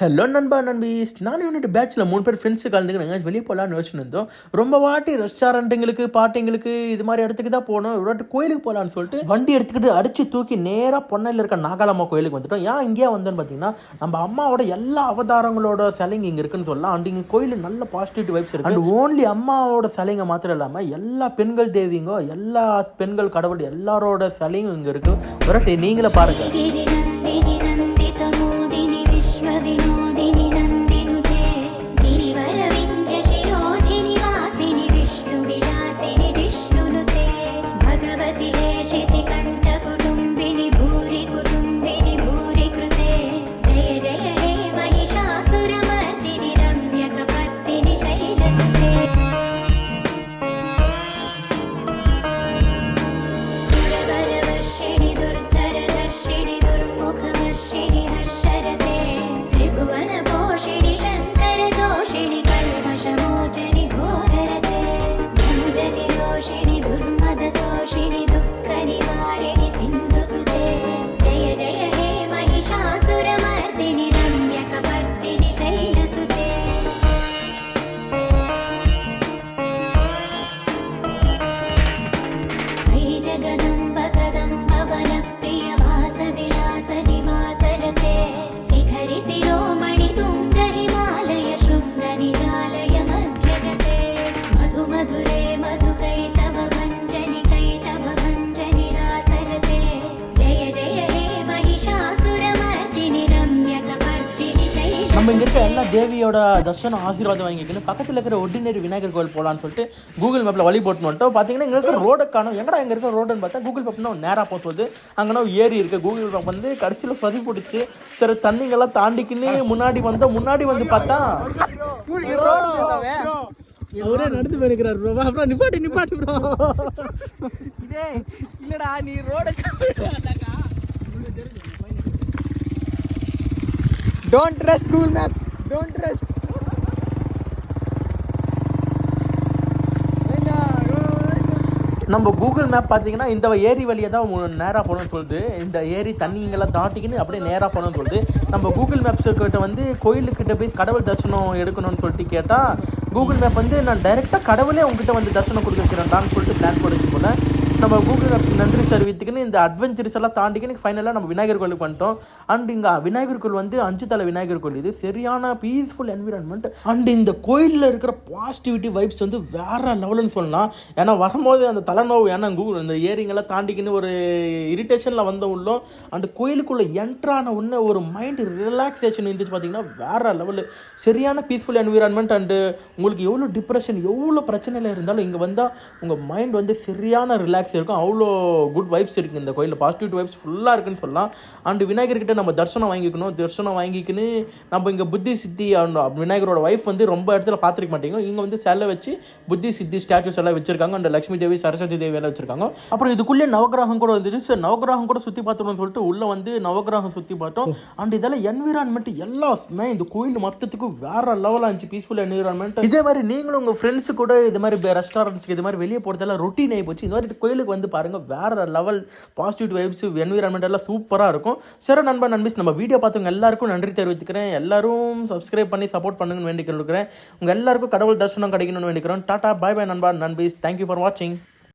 Hello நண்பா நண்பீஸ், நான் unit பேட்சில் 3 பேர் ஃப்ரெண்ட்ஸு கலந்துக்கு வெளியே போகலான்னு யோசிச்சுருந்தோம். ரொம்ப வாட்டி ரெஸ்டாரண்ட்டுங்களுக்கு பாட்டிங்களுக்கு இது மாதிரி இடத்துக்கு தான் போகணும். ஒரு வாட்டி கோயிலுக்கு போகலான்னு சொல்லிட்டு வண்டி எடுத்துக்கிட்டு அடித்து தூக்கி நேராக பொன்னையில் இருக்க நாகாலம்மா கோயிலுக்கு வந்துட்டோம். ஏன் இங்கேயே வந்தோன்னு பார்த்தீங்கன்னா, நம்ம அம்மாவோட எல்லா அவதாரங்களோட சிலைங்க இங்கே இருக்குன்னு சொல்லலாம். அண்ட் இங்கே கோயில் நல்ல பாசிட்டிவ் வைப்ஸ் இருக்குது. அண்ட் ஓன்லி அம்மாவோட சிலைங்க மாத்திரம் இல்லாமல் எல்லா பெண்கள் தேவிங்கோ, எல்லா பெண்கள் கடவுள் எல்லாரோட சிலையும் இங்கே இருக்குது. வரட்டு நீங்களே பாருங்கள். विनोदिनी नन्दिनुते गिरिवर विन्ध्य शिरोधिनि वासिनि विष्णु विलासिनि विष्णुनुते भगवति हेशिति कण्ठ कुटुम्बिनि भूरि कृते जय जय हे महिषासुरमर्दिनि रम्यकपर्दिनि शैलसुते दुरवरवर्षिणि दुर्धरदर्शिनि दुर्मुखवर्षिणि त्रिभुवनपोषिणि शङ्करदोषिणि कल्मषमोचनि घोररते धनुजनि दोषिणि दुर्मदशोषिणि दुःखनिवारिणि सिन्धुसुते जय जय हे महिषासुरमर्दिनि रम्यकपर्दिनि शैलसुते वै जगदम्ब कदम्ब वनप्रिय वासविलासनिवासरते शिखरि शिरोमणि तुङ्ग हिमालय शृङ्गनिजालय मध्यगते मधु मधुरे मधुकैटभ भञ्जनि रासरते जय जय हे महिषासुरमर्दिनि रम्यकपर्दिनि शैलसुते. நம்ம இங்கே இருக்க எல்லா தேவியோட தர்ஷனம் ஆசீர்வாதம் வாங்கிக்கணும். பக்கத்தில் இருக்கிற ஒர்டினரி விநாயகர் கோயில் போகலான்னு சொல்லிட்டு கூகுள் மேப்பில் வழி போட்டு வந்துட்டோம். பார்த்தீங்கன்னா இங்கே இருக்கிற ரோடை காணும். எங்கடா இங்கே இருக்கிற ரோடுன்னு பார்த்தா கூகுள் மேப்னா நேராக போக சொல்லுது. அங்கேனா ஏரி இருக்குது. கூகுள் மேப் வந்து கடைசியில் சொதி போட்டுச்சு. சரி தண்ணிங்கெல்லாம் தாண்டிக்கின்னு முன்னாடி வந்து பார்த்தா அவரே நடந்து போயிருக்கிறார் ப்ரோ. அப்புறம் நிப்பாட்டு ப்ரோ. இதே இல்லடா நீ ரோட Don't trust Google Maps. Don't trust. நம்ம கூகுள் மேப் பார்த்தீங்கன்னா இந்த ஏரி வழியை தான் நேராக போகணும்னு சொல்லுது. இந்த ஏரி தண்ணிங்கெல்லாம் தாட்டிக்கின்னு அப்படியே நேராக போகணும்னு சொல்லுது. நம்ம கூகுள் மேப்ஸ் கிட்ட வந்து கோயிலுக்கிட்ட போய் கடவுள் தரிசனம் எடுக்கணும்னு சொல்லிட்டு கேட்டால் கூகுள் மேப் வந்து நான் டைரெக்டாக கடவுளே உங்ககிட்ட வந்து தரிசனம் கொடுக்குறேன்டான்னு சொல்லிட்டு பிளான் போடுச்சு போல. நம்ம கூகுள் மேப்ஸ் நன்றி தெரிவித்துக்குன்னு இந்த அட்வென்ச்சர்ஸ் எல்லாம் தாண்டிக்கின்னு ஃபைனலாக நம்ம விநாயகர் கோயிலுக்கு வந்துட்டோம். அண்ட் இங்கே விநாயகர் கோயில் வந்து 5 தலை விநாயகர் கோயில். இது சரியான பீஸ்ஃபுல் என்விரான்மெண்ட். அண்ட் இந்த கோயிலில் இருக்கிற பாசிட்டிவிட்டி வைப்ஸ் வந்து வேற லெவலுன்னு சொல்லலாம். ஏன்னா வரும்போது அந்த தலைநோவு, ஏன்னா கூகுள் இந்த ஏரிங்கெல்லாம் தாண்டிக்கின்னு ஒரு இரிட்டேஷனில் வந்த உள்ளோம். அண்ட் கோயிலுக்குள்ளே என்ட்ரான உடனே ஒரு மைண்ட் ரிலாக்ஸேஷன் இருந்துச்சு. பார்த்தீங்கன்னா வேற லெவலு சரியான பீஸ்ஃபுல் என்விரான்மெண்ட். அண்டு உங்களுக்கு எவ்வளோ டிப்ரெஷன் எவ்வளோ பிரச்சனையில் இருந்தாலும் இங்கே வந்தால் உங்கள் மைண்ட் வந்து சரியான ரிலாக்ஸ் இருக்கும். அவ்வளோ குட் வைப்ஸ் இருக்குது இந்த கோயிலில். பாசிட்டிவ் வைப்ஸ் ஃபுல்லாக இருக்குன்னு சொல்லலாம். அண்ட் விநாயகர்கிட்ட நம்ம தரிசனம் வாங்கிக்கின்னு நம்ம இங்கே புத்தி சித்தி விநாயகரோட வைஃப் வந்து ரொம்ப இடத்துல பார்த்துருக்க மாட்டேங்க. இங்கே வந்து சிலை வச்சு புத்தி சித்தி ஸ்டாச்சூஸ் எல்லாம் வச்சிருக்காங்க. அண்ட் லட்சுமி தேவி சரஸ்வதி தேவி எல்லாம் வச்சிருக்காங்க. அப்புறம் இதுக்குள்ளே நவகிரகம் கூட வந்துச்சு. சார் நவகிரகம் கூட சுற்றி பார்த்தோம்னு சொல்லிட்டு உள்ளே வந்து நவகிரகம் சுற்றி பார்த்தோம். அண்ட் இதெல்லாம் என்விரான்மெண்ட் எல்லாமே இந்த கோயில் மொத்தத்துக்கு வேற லெவலாக இருந்துச்சு. Peaceful environment. இதே மாதிரி நீங்களும் உங்கள் ஃப்ரெண்ட்ஸு கூட இது மாதிரி ரெஸ்டாரண்ட்ஸ்க்கு இது மாதிரி வெளியே போகிறதெல்லாம் ரொட்டீன் ஆகி போச்சு. இந்த மாதிரி கோயிலுக்கு வந்து பாருங்க வேற லெவல் பாசிட்டிவ் வைப்ஸ் என்விரான்மெண்ட் எல்லாம் சூப்பராக இருக்கும். சரி நண்பீஸ், நம்ம வீடியோ பார்த்தவங்க எல்லாருக்கும் நன்றி தெரிவித்துக்கிறேன். எல்லாரும் சப்ஸ்கிரைப் பண்ணி சப்போர்ட் பண்ணுங்கன்னு வேண்டிக்கிறேன். உங்கள் எல்லாருக்கும் கடவுள் தரிசனம் கிடைக்கணும்னு வேண்டிக்கிறோம். டாடா பாய் பாய் நண்பீஸ். தேங்க்யூ ஃபார் வாட்சிங்.